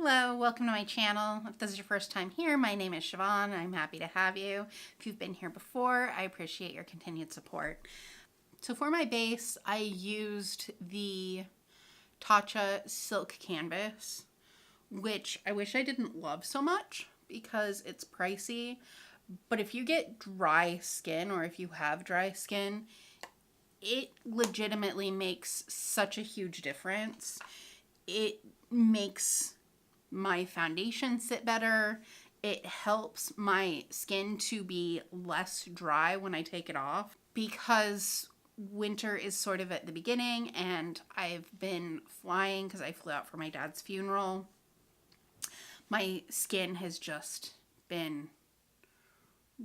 Hello, welcome to my channel. If this is your first time here, my name is Siobhan. I'm happy to have you. If you've been here before, I appreciate your continued support. So for my base, I used the Tatcha silk canvas, which I wish I didn't love so much because it's pricey. But if you get dry skin, or if you have dry skin, it legitimately makes such a huge difference. It makes my foundation sit better. It helps my skin to be less dry when I take it off, because winter is sort of at the beginning and I've been flying because I flew out for my dad's funeral. My skin has just been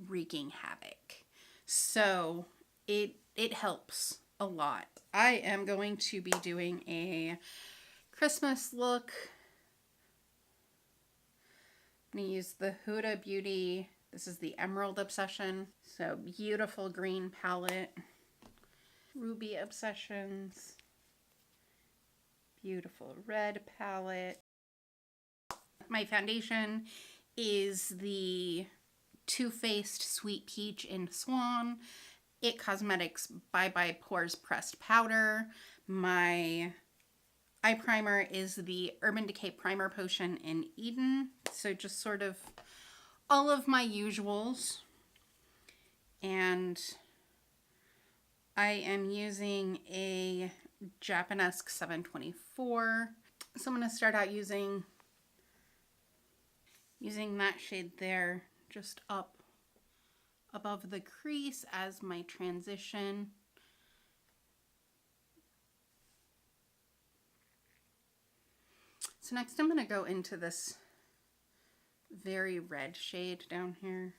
wreaking havoc. So it helps a lot. I am going to be doing a Christmas look. I'm going to use the Huda Beauty. This is the Emerald Obsession. So beautiful green palette. Ruby Obsessions. Beautiful red palette. My foundation is the Too Faced Sweet Peach in Swan. It Cosmetics Bye Bye Pores Pressed Powder. My eye primer is the Urban Decay Primer Potion in Eden. So just sort of all of my usuals. And I am using a Japanesque 724. So I'm going to start out using that shade there, just up above the crease as my transition. So next I'm going to go into this very red shade down here.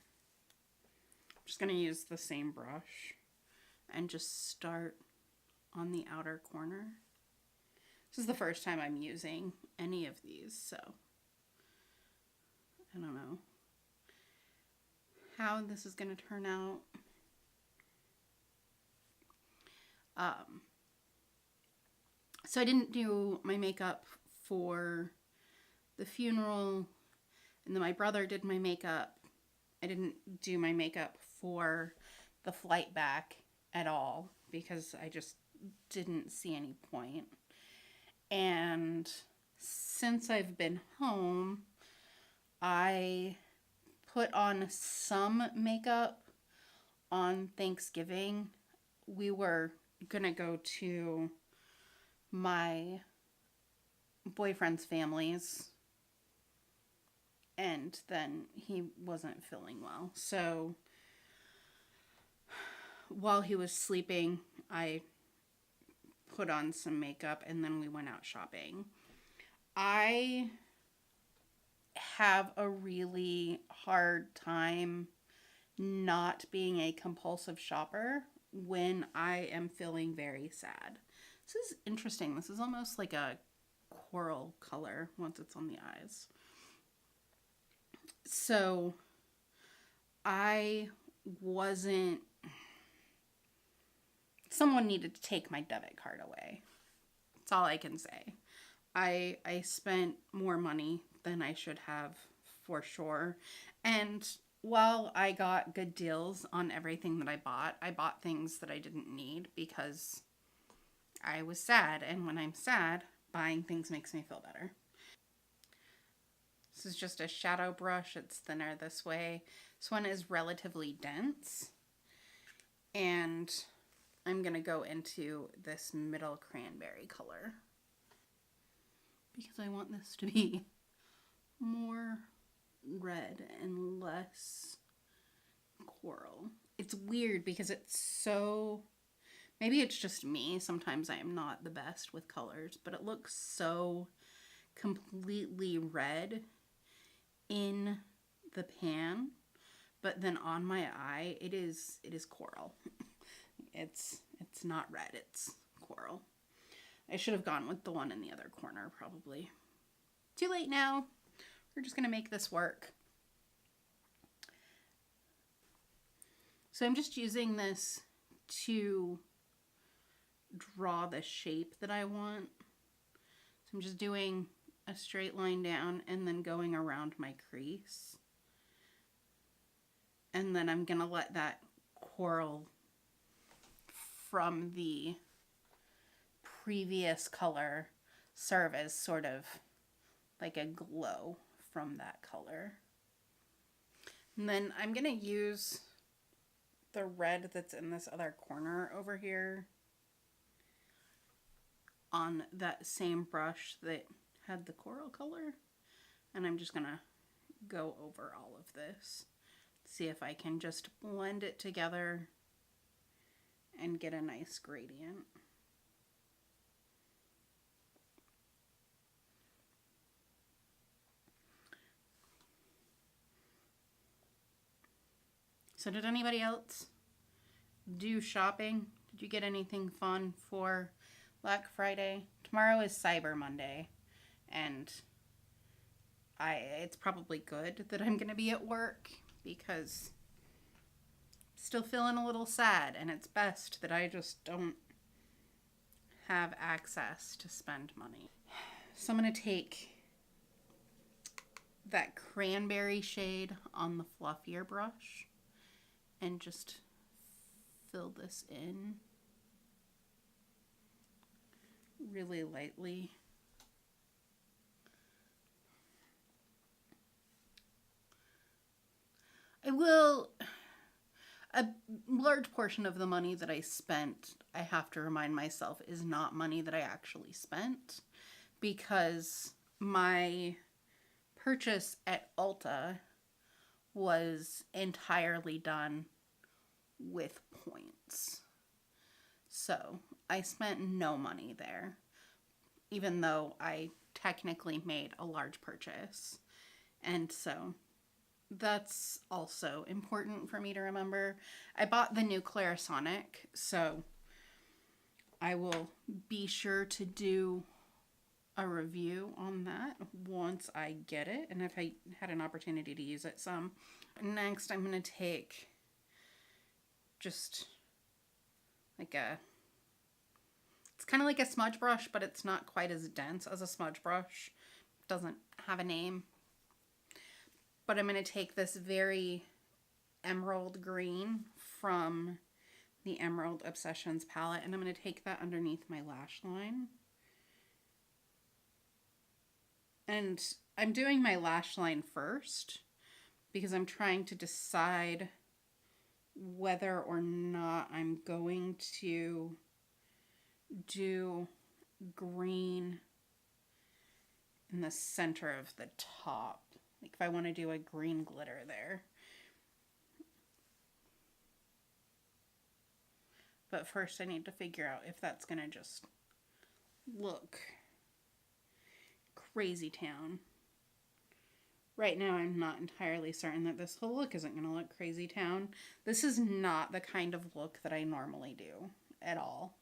I'm just going to use the same brush and just start on the outer corner. This is the first time I'm using any of these, so I don't know how this is going to turn out. So I didn't do my makeup for the funeral, and then my brother did my makeup. I didn't do my makeup for the flight back at all because I just didn't see any point. And since I've been home, I put on some makeup on Thanksgiving. We were gonna go to my boyfriend's family's, and then he wasn't feeling well. So while he was sleeping, I put on some makeup and then we went out shopping. I have a really hard time not being a compulsive shopper when I am feeling very sad. This is interesting. This is almost like a coral color once it's on the eyes. So someone needed to take my debit card away. That's all I can say. I spent more money than I should have, for sure. And while I got good deals on everything that I bought things that I didn't need because I was sad. And when I'm sad, buying things makes me feel better. This is just a shadow brush. It's thinner this way. This one is relatively dense. And I'm going to go into this middle cranberry color because I want this to be more red and less coral. It's weird because it's so, maybe it's just me. Sometimes I am not the best with colors, but it looks so completely red in the pan, but then on my eye it is coral. It's not red, it's coral. I should have gone with the one in the other corner, probably. Too late now. We're just gonna make this work. So I'm just using this to draw the shape that I want. So I'm just doing a straight line down and then going around my crease. And then I'm going to let that coral from the previous color serve as sort of like a glow from that color. And then I'm going to use the red that's in this other corner over here on that same brush that had the coral color. And I'm just going to go over all of this. See if I can just blend it together and get a nice gradient. So did anybody else do shopping? Did you get anything fun for Black Friday? Tomorrow is Cyber Monday, and it's probably good that I'm going to be at work because I'm still feeling a little sad, and it's best that I just don't have access to spend money. So I'm going to take that cranberry shade on the fluffier brush and just fill this in really lightly. A large portion of the money that I spent, I have to remind myself, is not money that I actually spent, because my purchase at Ulta was entirely done with points. So I spent no money there, even though I technically made a large purchase. And so that's also important for me to remember. I bought the new Clarisonic, so I will be sure to do a review on that once I get it, and if I had an opportunity to use it some. Next, I'm going to take just like it's kind of like a smudge brush, but it's not quite as dense as a smudge brush. It doesn't have a name. But I'm going to take this very emerald green from the Emerald Obsessions palette, and I'm going to take that underneath my lash line. And I'm doing my lash line first because I'm trying to decide whether or not I'm going to do green in the center of the top. Like if I want to do a green glitter there. But first I need to figure out if that's going to just look crazy town. Right now I'm not entirely certain that this whole look isn't going to look crazy town. This is not the kind of look that I normally do at all.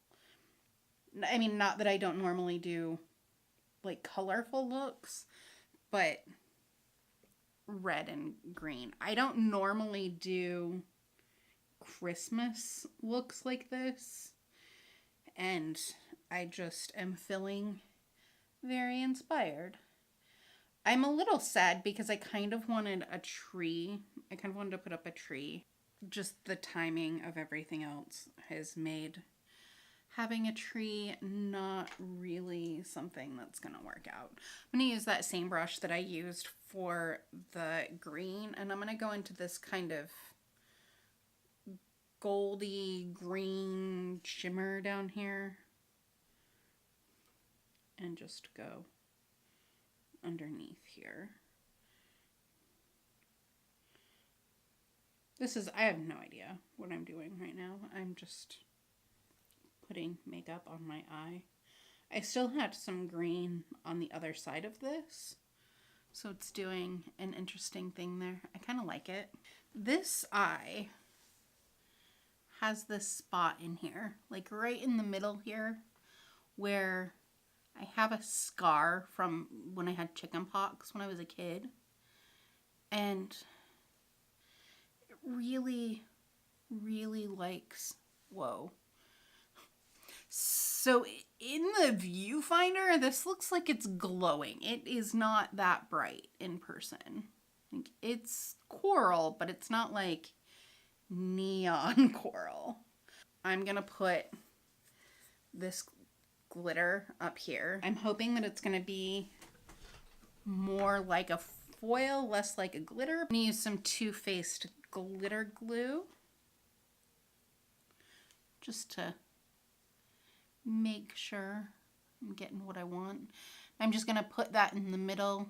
I mean, not that I don't normally do like colorful looks, but red and green. I don't normally do Christmas looks like this, and I just am feeling very inspired. I'm a little sad because I kind of wanted a tree. I kind of wanted to put up a tree. Just the timing of everything else has made having a tree not really something that's going to work out. I'm going to use that same brush that I used for the green, and I'm going to go into this kind of goldy green shimmer down here and just go underneath here. I have no idea what I'm doing right now. I'm just putting makeup on my eye. I still had some green on the other side of this, so it's doing an interesting thing there. I kind of like it. This eye has this spot in here, like right in the middle here, where I have a scar from when I had chickenpox when I was a kid, and it really, really likes, whoa. So in the viewfinder, this looks like it's glowing. It is not that bright in person. Like, it's coral, but it's not like neon coral. I'm gonna put this glitter up here. I'm hoping that it's gonna be more like a foil, less like a glitter. I'm gonna use some Too Faced glitter glue just to make sure I'm getting what I want. I'm just gonna put that in the middle.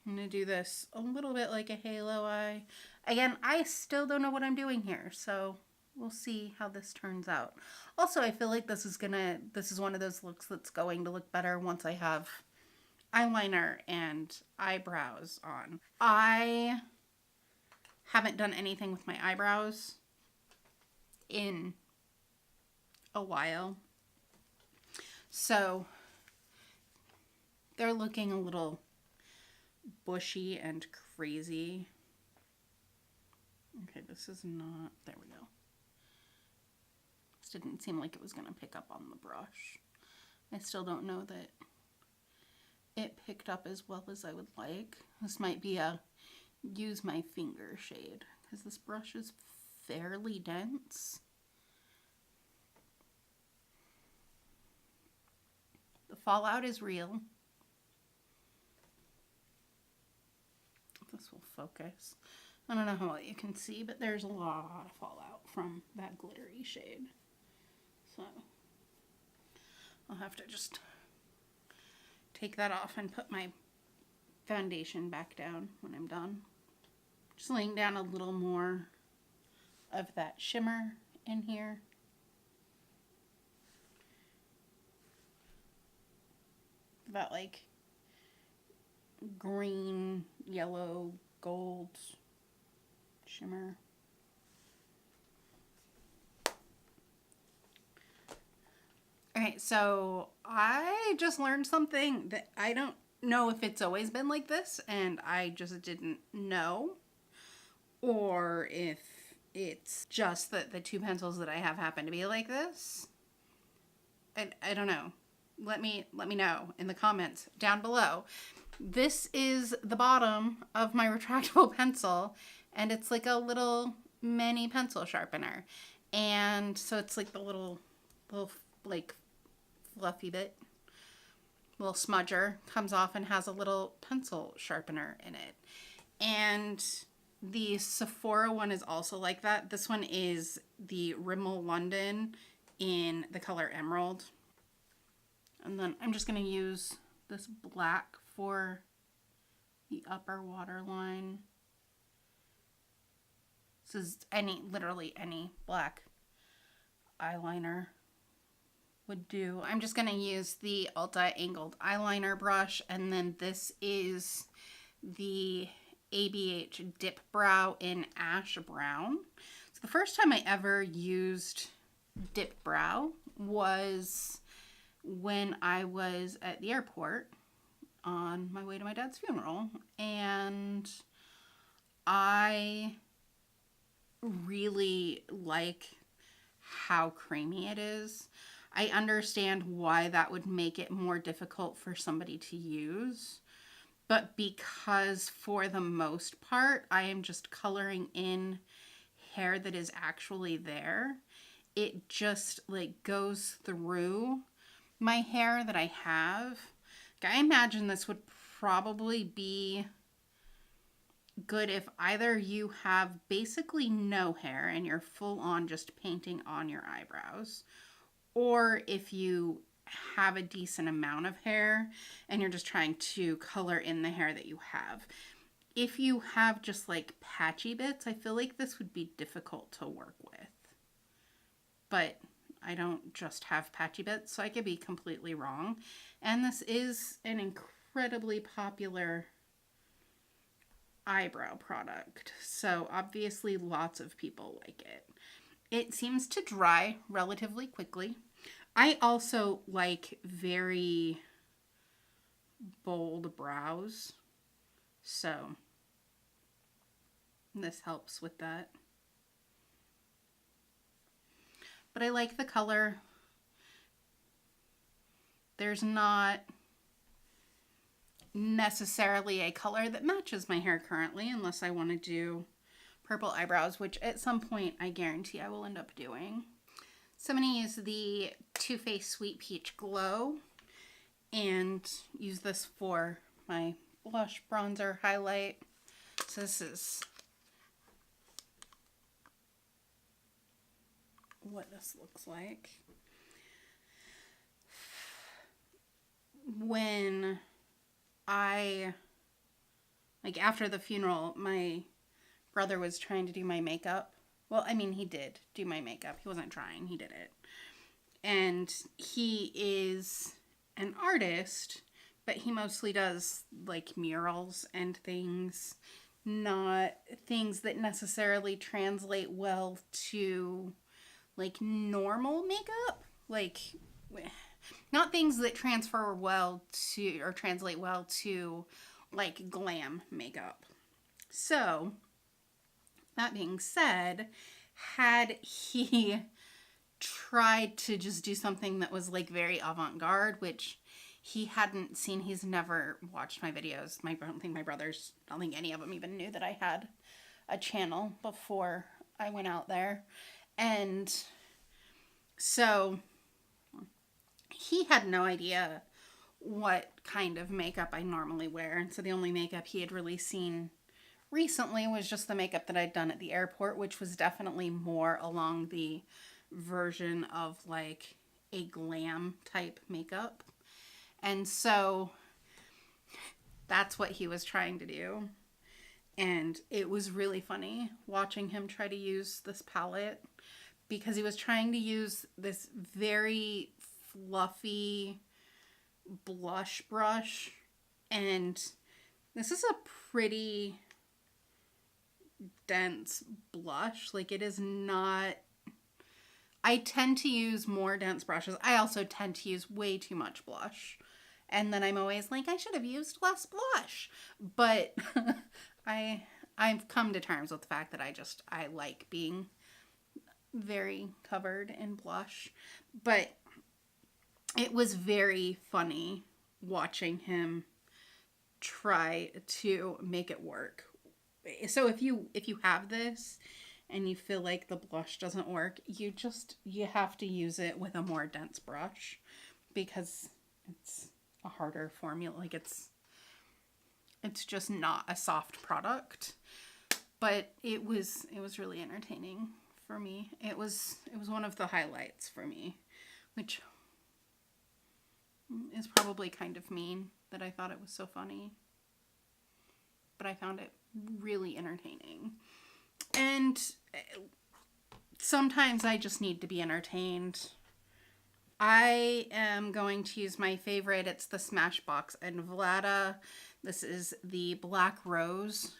I'm gonna do this a little bit like a halo eye. Again, I still don't know what I'm doing here, so we'll see how this turns out. Also, I feel like this is one of those looks that's going to look better once I have eyeliner and eyebrows on. I haven't done anything with my eyebrows in a while, so they're looking a little bushy and crazy. Okay, this is not, there we go. This didn't seem like it was gonna pick up on the brush. I still don't know that it picked up as well as I would like. This might be a use my finger shade, because this brush is fairly dense. The fallout is real. This will focus. I don't know how well you can see, but there's a lot of fallout from that glittery shade. So I'll have to just take that off and put my foundation back down when I'm done. Just laying down a little more of that shimmer in here. That like green, yellow, gold shimmer. Alright, so I just learned something that I don't know if it's always been like this and I just didn't know, or if it's just that the two pencils that I have happen to be like this. I don't know. Let me know in the comments down below. This is the bottom of my retractable pencil, and it's like a little mini pencil sharpener. And so it's like the little like fluffy bit, little smudger comes off and has a little pencil sharpener in it. And the Sephora one is also like that. This one is the Rimmel London in the color Emerald. And then I'm just going to use this black for the upper waterline. This is literally any black eyeliner would do. I'm just going to use the Ulta Angled Eyeliner brush, and then this is the ABH Dip Brow in Ash Brown. So the first time I ever used Dip Brow was when I was at the airport on my way to my dad's funeral, and I really like how creamy it is. I understand why that would make it more difficult for somebody to use, but because for the most part I am just coloring in hair that is actually there, it just like goes through my hair that I have. I imagine this would probably be good if either you have basically no hair and you're full on just painting on your eyebrows, or if you have a decent amount of hair and you're just trying to color in the hair that you have. If you have just like patchy bits, I feel like this would be difficult to work with. But I don't just have patchy bits, so I could be completely wrong. And this is an incredibly popular eyebrow product, so obviously lots of people like it. It seems to dry relatively quickly. I also like very bold brows, so this helps with that. But I like the color. there's not necessarily a color that matches my hair currently, unless I want to do purple eyebrows, which at some point I guarantee I will end up doing. So I'm going to use the Too Faced Sweet Peach Glow and use this for my blush, bronzer, highlight. So this is what this looks like. When after the funeral, my brother was trying to do my makeup. Well, I mean, he did do my makeup. He wasn't trying, he did it. And he is an artist, but he mostly does like murals and things, not things that necessarily translate well to like normal makeup, like not things that transfer well to or translate well to like glam makeup. So that being said, had he tried to just do something that was like very avant-garde, which he hadn't seen, he's never watched my videos. I don't think any of them even knew that I had a channel before I went out there. And so he had no idea what kind of makeup I normally wear. And so the only makeup he had really seen recently was just the makeup that I'd done at the airport, which was definitely more along the version of like a glam type makeup. And so that's what he was trying to do. And it was really funny watching him try to use this palette, because he was trying to use this very fluffy blush brush. And this is a pretty dense blush. Like, it is not... I tend to use more dense brushes. I also tend to use way too much blush. And then I'm always like, I should have used less blush. But I've come to terms with the fact that I like being very covered in blush. But it was very funny watching him try to make it work. So if you have this and you feel like the blush doesn't work, you have to use it with a more dense brush, because it's a harder formula. Like, it's just not a soft product. But it was really entertaining for me. It was one of the highlights for me, which is probably kind of mean that I thought it was so funny. But I found it really entertaining. And sometimes I just need to be entertained. I am going to use my favorite. It's the Smashbox and Vlada. This is the Black Rose.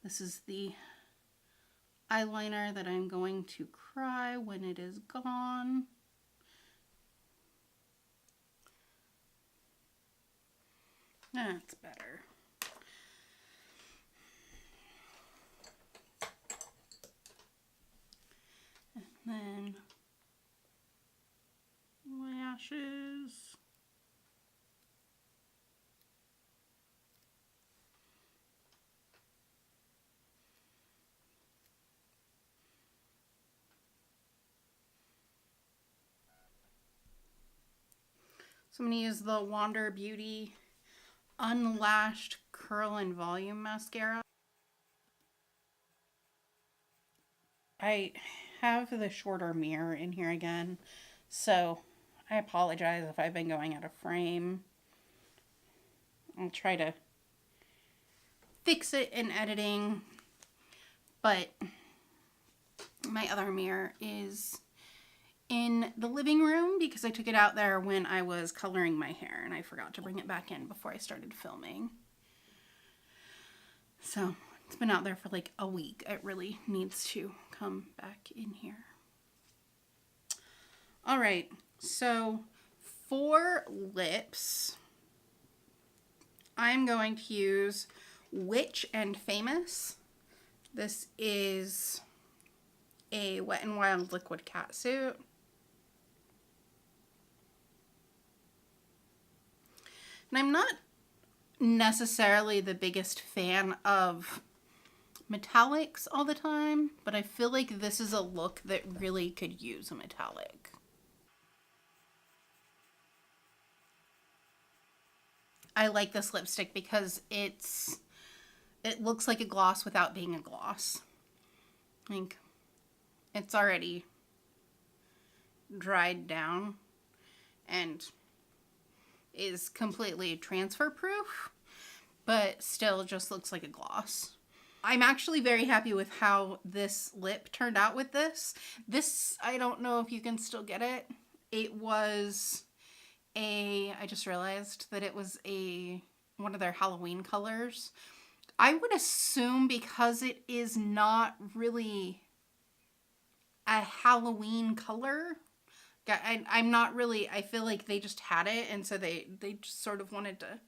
This is the eyeliner that I'm going to cry when it is gone. That's better. And then lashes. So I'm going to use the Wander Beauty Unlashed Curl and Volume Mascara. I have the shorter mirror in here again, so I apologize if I've been going out of frame. I'll try to fix it in editing, but my other mirror is in the living room because I took it out there when I was coloring my hair and I forgot to bring it back in before I started filming. So it's been out there for like a week. It really needs to come back in here. All right, so for lips, I'm going to use Witch and Famous. This is a Wet n' Wild liquid catsuit. And I'm not necessarily the biggest fan of metallics all the time, but I feel like this is a look that really could use a metallic. I like this lipstick because it looks like a gloss without being a gloss. Like, it's already dried down and is completely transfer proof, but still just looks like a gloss. I'm actually very happy with how this lip turned out with this. This, I don't know if you can still get it. It was I just realized that it was one of their Halloween colors. I would assume because it is not really a Halloween color. I'm not really, I feel like they just had it, and so they just sort of wanted to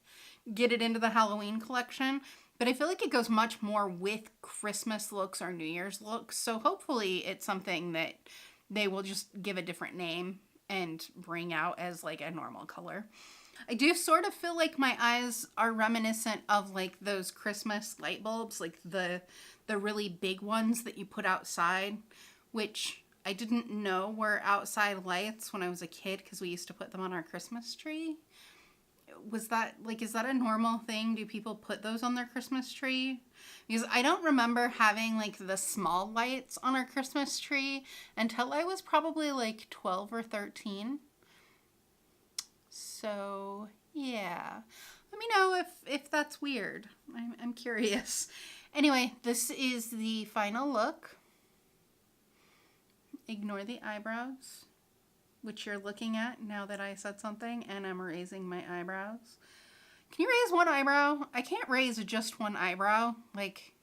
get it into the Halloween collection. But I feel like it goes much more with Christmas looks or New Year's looks. So hopefully it's something that they will just give a different name and bring out as like a normal color. I do sort of feel like my eyes are reminiscent of like those Christmas light bulbs, like the really big ones that you put outside, which I didn't know were outside lights when I was a kid because we used to put them on our Christmas tree. Was that like, is that a normal thing? Do people put those on their Christmas tree? Because I don't remember having like the small lights on our Christmas tree until I was probably like 12 or 13. So yeah, let me know if that's weird. I'm curious. Anyway, this is the final look. Ignore the eyebrows, which you're looking at now that I said something and I'm raising my eyebrows. Can you raise one eyebrow? I can't raise just one eyebrow. Like,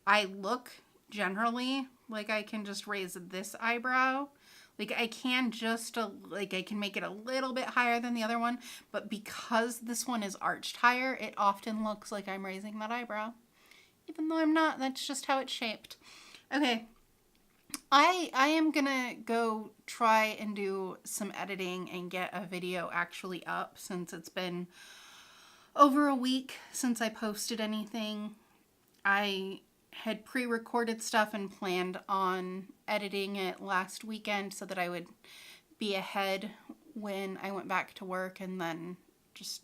I look generally like I can just raise this eyebrow. Like, I can just, I can make it a little bit higher than the other one, but because this one is arched higher, it often looks like I'm raising that eyebrow. Even though I'm not, that's just how it's shaped. Okay. I am gonna go try and do some editing and get a video actually up since it's been over a week since I posted anything. I had pre-recorded stuff and planned on editing it last weekend so that I would be ahead when I went back to work, and then just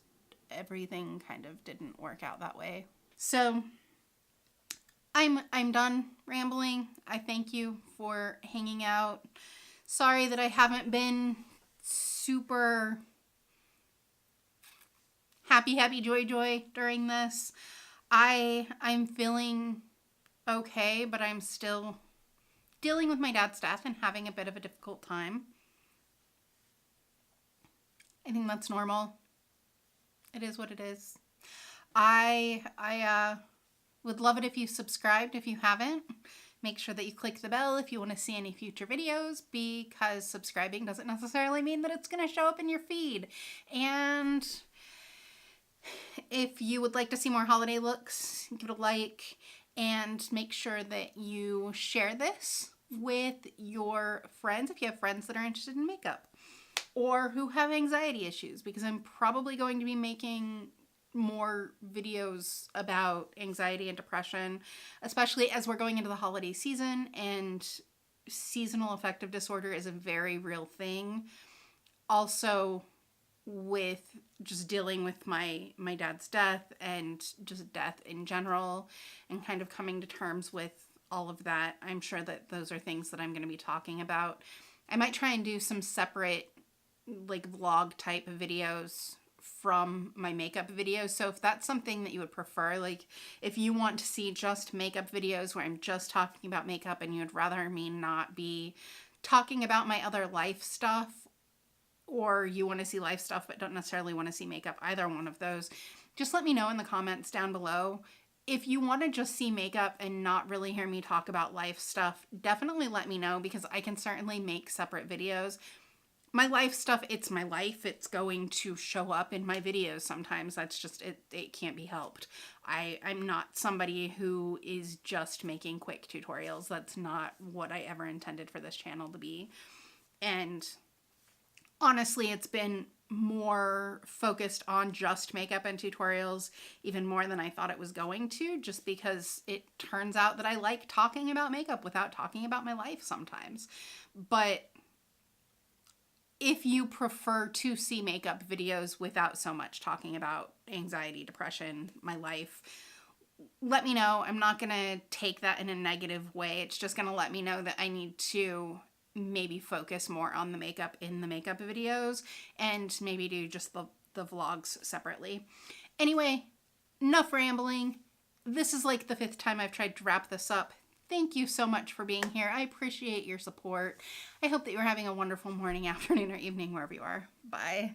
everything kind of didn't work out that way. So I'm done rambling. I thank you for hanging out. Sorry that I haven't been super happy, joy during this. I'm feeling okay, but I'm still dealing with my dad's death and having a bit of a difficult time. I think that's normal. It is what it is. I would love it if you subscribed if you haven't. Make sure that you click the bell if you want to see any future videos, because subscribing doesn't necessarily mean that it's going to show up in your feed. And if you would like to see more holiday looks, give it a like, and make sure that you share this with your friends if you have friends that are interested in makeup or who have anxiety issues, because I'm probably going to be making more videos about anxiety and depression, especially as we're going into the holiday season, and seasonal affective disorder is a very real thing. Also, with just dealing with my dad's death and just death in general and kind of coming to terms with all of that, I'm sure that those are things that I'm going to be talking about. I might try and do some separate like vlog type of videos from my makeup videos. So if that's something that you would prefer, like if you want to see just makeup videos where I'm just talking about makeup and you'd rather me not be talking about my other life stuff, or you want to see life stuff but don't necessarily want to see makeup, either one of those, just let me know in the comments down below. If you want to just see makeup and not really hear me talk about life stuff, definitely let me know, because I can certainly make separate videos. My life stuff, it's my life. It's going to show up in my videos sometimes. That's just, it can't be helped. I'm not somebody who is just making quick tutorials. That's not what I ever intended for this channel to be. And honestly, it's been more focused on just makeup and tutorials, even more than I thought it was going to, just because it turns out that I like talking about makeup without talking about my life sometimes. But if you prefer to see makeup videos without so much talking about anxiety, depression, my life, let me know. I'm not going to take that in a negative way. It's just going to let me know that I need to maybe focus more on the makeup in the makeup videos and maybe do just the vlogs separately. Anyway, enough rambling. This is like the 5th time I've tried to wrap this up. Thank you so much for being here. I appreciate your support. I hope that you're having a wonderful morning, afternoon, or evening wherever you are. Bye.